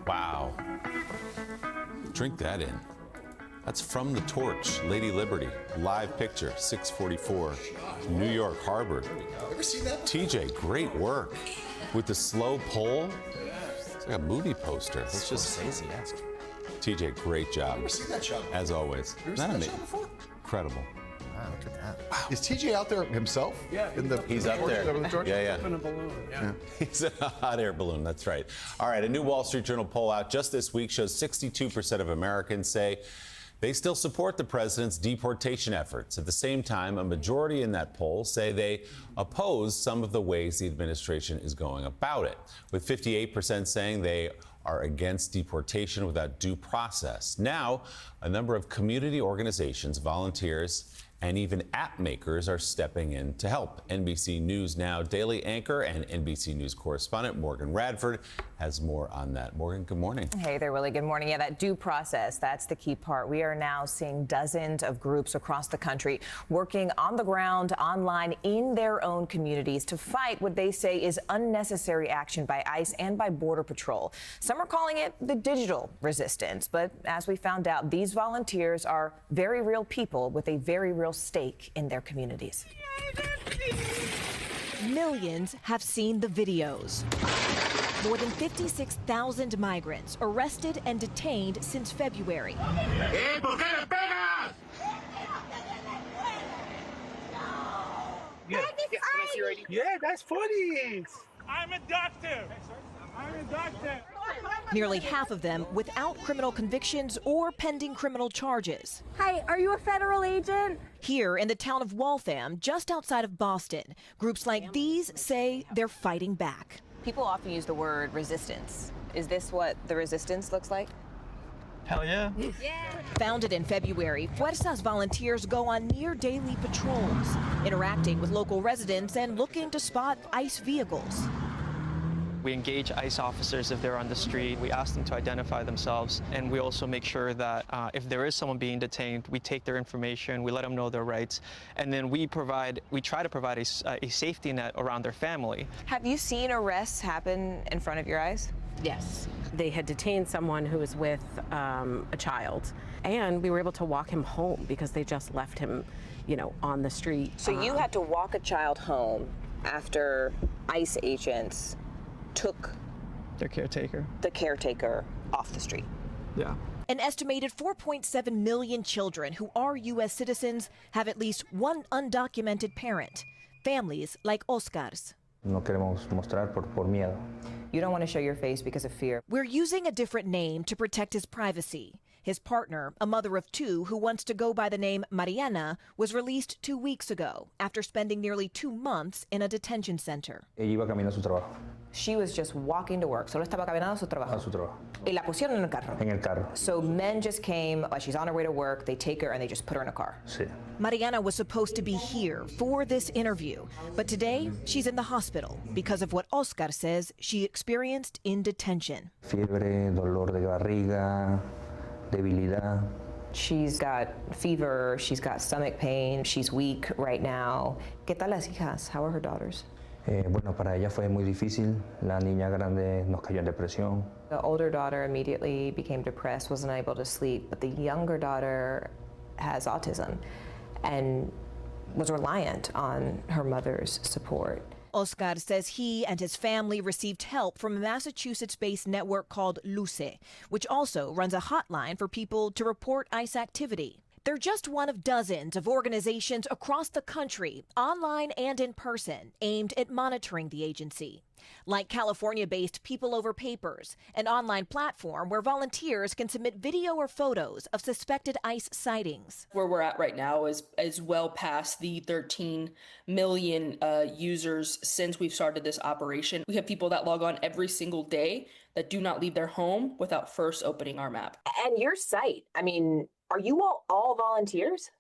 Wow. Drink that in. That's from The Torch, Lady Liberty. Live picture, 644, New York Harbor. Ever seen that? TJ, great work. With the slow pull. It's like a movie poster. Let's just TJ, great job. Ever seen that shot? As always. Ever seen that shot before? Incredible. Wow, look at that. Wow. Is TJ out there himself? Yeah, he's up there. Yeah. In a balloon. Yeah. He's a hot air balloon, that's right. All right, a new Wall Street Journal poll out just this week shows 62% of Americans say they still support the president's deportation efforts. At the same time, a majority in that poll say they oppose some of the ways the administration is going about it, with 58% saying they are against deportation without due process. Now, a number of community organizations, volunteers, and even app makers are stepping in to help. NBC News Now daily anchor and NBC News correspondent Morgan Radford has more on that. Morgan, good morning. Hey there, Willie. Good morning. Yeah, that due process, that's the key part. We are now seeing dozens of groups across the country working on the ground, online, in their own communities to fight what they say is unnecessary action by ICE and by Border Patrol. Some are calling it the digital resistance. But as we found out, these volunteers are very real people with a very real stake in their communities. Millions have seen the videos. More than 56,000 migrants arrested and detained since February. Yeah, that's funny. I'm a doctor. Nearly half of them without criminal convictions or pending criminal charges. Hi, are you a federal agent? Here in the town of Waltham, just outside of Boston, groups like these say they're fighting back. People often use the word resistance. Is this what the resistance looks like? Hell yeah. Founded in February, Fuerzas volunteers go on near daily patrols, interacting with local residents and looking to spot ICE vehicles. We engage ICE officers if they're on the street. We ask them to identify themselves, and we also make sure that if there is someone being detained, we take their information, we let them know their rights, and then we try to provide a safety net around their family. Have you seen arrests happen in front of your eyes? Yes. They had detained someone who was with a child, and we were able to walk him home because they just left him, on the street. So you had to walk a child home after ICE agents took the caretaker off the street. Yeah. An estimated 4.7 million children who are U.S. citizens have at least one undocumented parent. Families like Oscar's. No queremos mostrar por miedo. You don't want to show your face because of fear. We're using a different name to protect his privacy. His partner, a mother of two who wants to go by the name Mariana, was released 2 weeks ago after spending nearly 2 months in a detention center. Ella iba caminando a su trabajo. She was just walking to work. Solo estaba caminando a su trabajo. A su trabajo. Y la pusieron en el carro. En el carro. So men just came, she's on her way to work, they take her and they just put her in a car. Sí. Mariana was supposed to be here for this interview, but today she's in the hospital because of what Oscar says she experienced in detention. Fiebre, dolor de barriga, debilidad. She's got fever, she's got stomach pain, she's weak right now. ¿Qué tal las hijas? How are her daughters? Bueno, para ella fue muy difícil. La niña grande nos cayó en depresión. The older daughter immediately became depressed, wasn't able to sleep, but the younger daughter has autism and was reliant on her mother's support. Oscar says he and his family received help from a Massachusetts-based network called Luce, which also runs a hotline for people to report ICE activity. They're just one of dozens of organizations across the country, online and in person, aimed at monitoring the agency. Like California-based People Over Papers, an online platform where volunteers can submit video or photos of suspected ICE sightings. Where we're at right now is well past the 13 million users since we've started this operation. We have people that log on every single day that do not leave their home without first opening our map. And your site, are you all volunteers?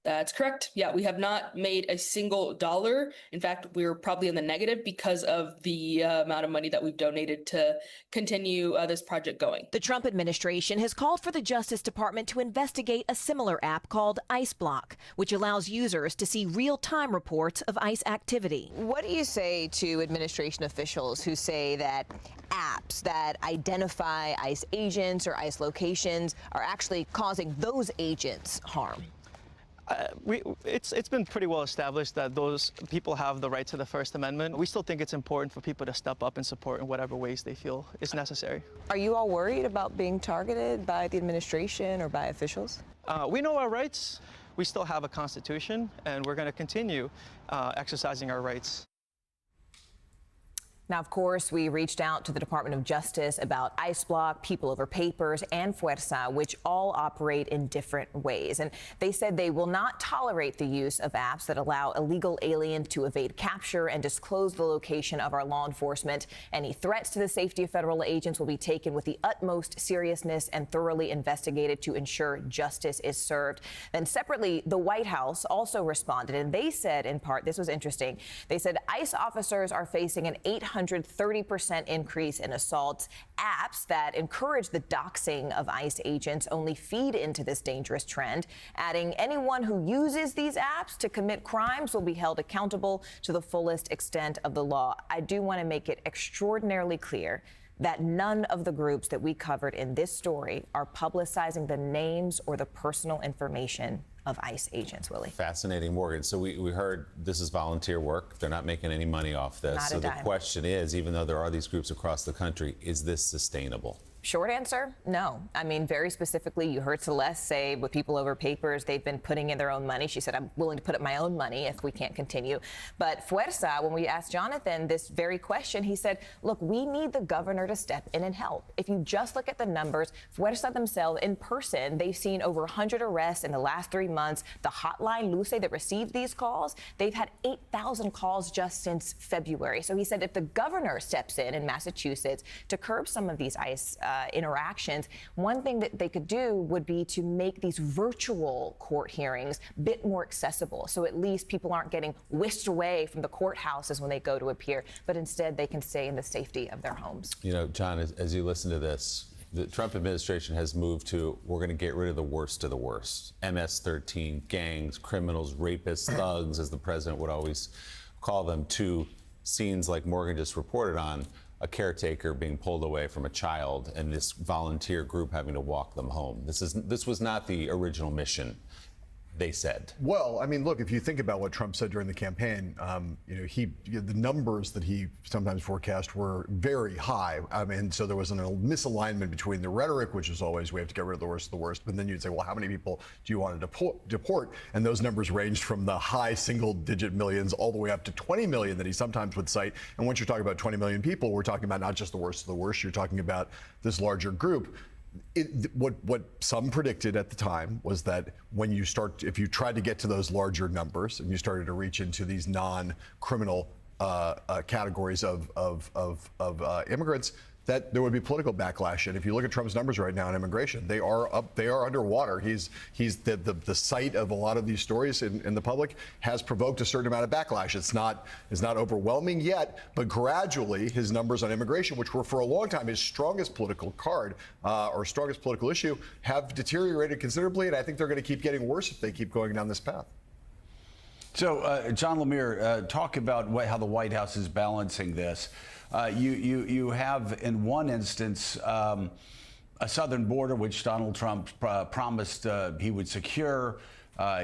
That's correct. Yeah, we have not made a single dollar. In fact, we're probably in the negative because of the amount of money that we've donated to continue this project going. The Trump administration has called for the Justice Department to investigate a similar app called ICE Block, which allows users to see real-time reports of ICE activity. What do you say to administration officials who say that apps that identify ICE agents or ICE locations are actually causing those agents harm? It's been pretty well established that those people have the right to the First Amendment. We still think it's important for people to step up and support in whatever ways they feel is necessary. Are you all worried about being targeted by the administration or by officials? We know our rights. We still have a constitution, and we're going to continue exercising our rights. Now, of course, we reached out to the Department of Justice about ICE Block, People Over Papers, and Fuerza, which all operate in different ways. And they said they will not tolerate the use of apps that allow illegal aliens to evade capture and disclose the location of our law enforcement. Any threats to the safety of federal agents will be taken with the utmost seriousness and thoroughly investigated to ensure justice is served. Then separately, the White House also responded, and they said, in part, this was interesting, they said ICE officers are facing an 830% increase in assaults. Apps that encourage the doxing of ICE agents only feed into this dangerous trend, adding anyone who uses these apps to commit crimes will be held accountable to the fullest extent of the law. I do want to make it extraordinarily clear that none of the groups that we covered in this story are publicizing the names or the personal information of ICE agents, Willie. Fascinating, Morgan. So we heard this is volunteer work. They're not making any money off this. Not a so the dime. question is, even though there are these groups across the country, is this sustainable? Short answer, no. I mean, very specifically, you heard Celeste say with People Over Papers, they've been putting in their own money. She said, I'm willing to put up my own money if we can't continue. But Fuerza, when we asked Jonathan this very question, he said, look, we need the governor to step in and help. If you just look at the numbers, Fuerza themselves in person, they've seen over 100 arrests in the last 3 months. The hotline, Luce, that received these calls, they've had 8,000 calls just since February. So he said if the governor steps in Massachusetts to curb some of these ICE interactions, one thing that they could do would be to make these virtual court hearings a bit more accessible. So at least people aren't getting whisked away from the courthouses when they go to appear, but instead they can stay in the safety of their homes. You know, John, as you listen to this, the Trump administration has moved to, we're going to get rid of the worst of the worst. MS-13, gangs, criminals, rapists, thugs, as the president would always call them, to scenes like Morgan just reported on, a caretaker being pulled away from a child and this volunteer group having to walk them home. This was not the original mission, they said. Well, I mean, look, if you think about what Trump said during the campaign, the numbers that he sometimes forecast were very high. I mean, so there was a misalignment between the rhetoric, which is always we have to get rid of the worst of the worst, but then you'd say, well, how many people do you want to deport? And those numbers ranged from the high single-digit millions all the way up to 20 million that he sometimes would cite. And once you're talking about 20 million people, we're talking about not just the worst of the worst, you're talking about this larger group. What some predicted at the time was that if you tried to get to those larger numbers and you started to reach into these non-criminal categories of immigrants, that there would be political backlash. And if you look at Trump's numbers right now on immigration, they are underwater. He's the site of a lot of these stories in the public has provoked a certain amount of backlash. It's not overwhelming yet, but gradually his numbers on immigration, which were for a long time his strongest political card or strongest political issue, have deteriorated considerably. And I think they're going to keep getting worse if they keep going down this path. So, John Lemire, talk about how the White House is balancing this. You have, in one instance, a southern border which Donald Trump promised he would secure.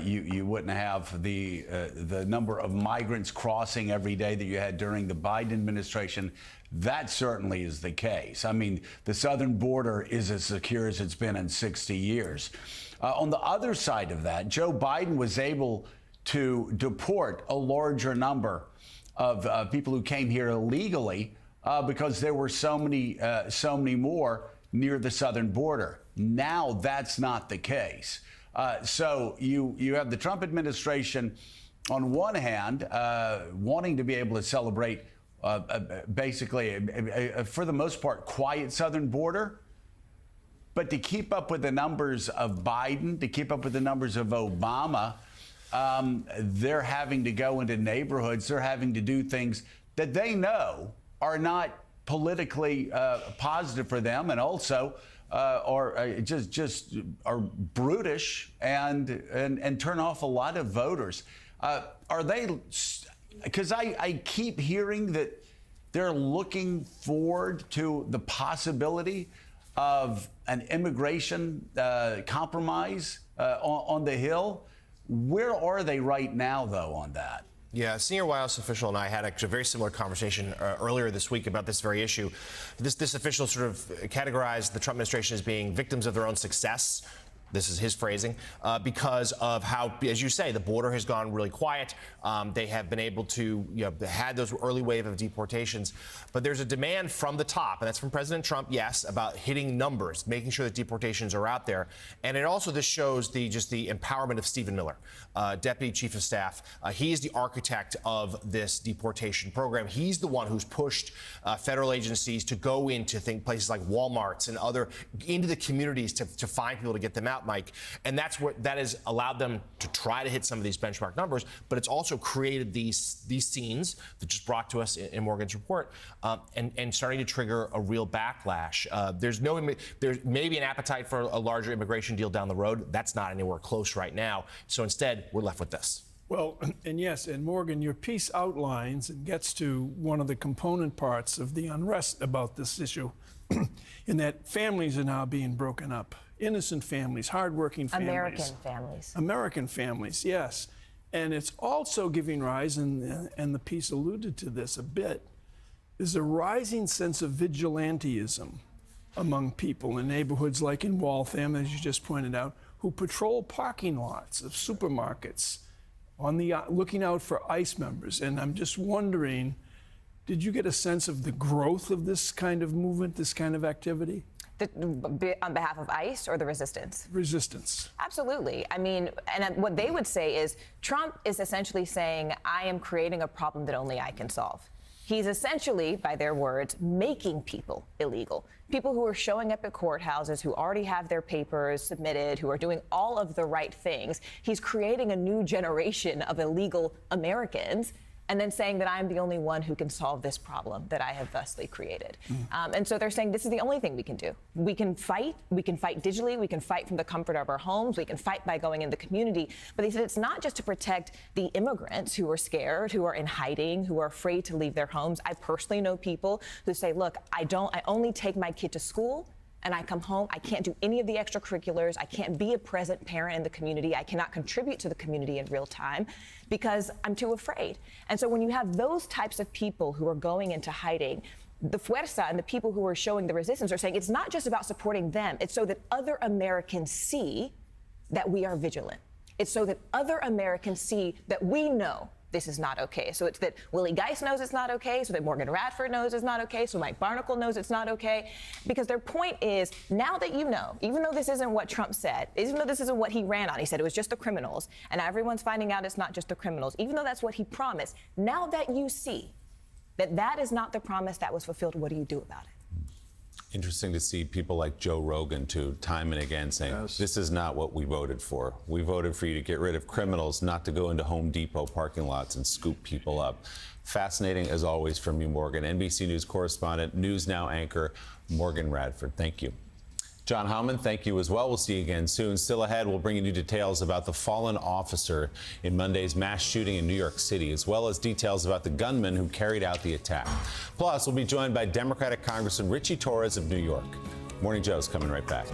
You wouldn't have the number of migrants crossing every day that you had during the Biden administration. That certainly is the case. I mean, the southern border is as secure as it's been in 60 years. On the other side of that, Joe Biden was able to deport a larger number of people who came here illegally because there were so many more near the southern border. Now that's not the case. So you have the Trump administration on one hand wanting to be able to celebrate basically for the most part quiet southern border, but to keep up with the numbers of Biden, to keep up with the numbers of Obama, they're having to go into neighborhoods. They're having to do things that they know are not politically positive for them, and also are just are brutish and turn off a lot of voters. Are they? Because I keep hearing that they're looking forward to the possibility of an immigration compromise on the Hill. Where are they right now, though, on that? Yeah, a senior White House official and I had actually a very similar conversation earlier this week about this very issue. This official sort of categorized the Trump administration as being victims of their own success. This is his phrasing, because of how, as you say, the border has gone really quiet. They have been able to, had those early wave of deportations. But there's a demand from the top, and that's from President Trump, yes, about hitting numbers, making sure that deportations are out there. And it also, this shows the empowerment of Stephen Miller, Deputy Chief of Staff. He is the architect of this deportation program. He's the one who's pushed federal agencies to go into places like Walmarts and into the communities to find people to get them out, Mike. And that has allowed them to try to hit some of these benchmark numbers, but it's also created these scenes that just brought to us in Morgan's report, and starting to trigger a real backlash. There's maybe an appetite for a larger immigration deal down the road. That's not anywhere close right now. So instead, we're left with this. Well, and yes, and Morgan, your piece outlines and gets to one of the component parts of the unrest about this issue, in that families are now being broken up. Innocent families, hardworking families. American families. American families, yes. And it's also giving rise, and the piece alluded to this a bit, is a rising sense of vigilantism among people in neighborhoods like in Waltham, as you just pointed out, who patrol parking lots of supermarkets looking out for ICE members. And I'm just wondering, did you get a sense of the growth of this kind of movement, this kind of activity? On behalf of ICE or the resistance? Resistance. Absolutely. I mean, and what they would say is Trump is essentially saying, I am creating a problem that only I can solve. He's essentially, by their words, making people illegal. People who are showing up at courthouses, who already have their papers submitted, who are doing all of the right things. He's creating a new generation of illegal Americans, and then saying that I'm the only one who can solve this problem that I have thusly created. And so they're saying this is the only thing we can do. We can fight digitally, we can fight from the comfort of our homes, we can fight by going in the community. But they said it's not just to protect the immigrants who are scared, who are in hiding, who are afraid to leave their homes. I personally know people who say, look, I only take my kid to school and I come home, I can't do any of the extracurriculars, I can't be a present parent in the community, I cannot contribute to the community in real time because I'm too afraid. And so when you have those types of people who are going into hiding, the Fuerza and the people who are showing the resistance are saying it's not just about supporting them, it's so that other Americans see that we are vigilant. It's so that other Americans see that we know this is not okay. So it's that Willie Geist knows it's not okay, so that Morgan Radford knows it's not okay, so Mike Barnicle knows it's not okay. Because their point is, now that you know, even though this isn't what Trump said, even though this isn't what he ran on, he said it was just the criminals, and everyone's finding out it's not just the criminals, even though that's what he promised, now that you see that that is not the promise that was fulfilled, what do you do about it? Interesting to see people like Joe Rogan, too, time and again saying, this is not what we voted for. We voted for you to get rid of criminals, not to go into Home Depot parking lots and scoop people up. Fascinating, as always, from you, Morgan. NBC News correspondent, News Now anchor, Morgan Radford. Thank you. John Howman, thank you as well. We'll see you again soon. Still ahead, we'll bring you new details about the fallen officer in Monday's mass shooting in New York City, as well as details about the gunman who carried out the attack. Plus, we'll be joined by Democratic Congressman Richie Torres of New York. Morning Joe's coming right back.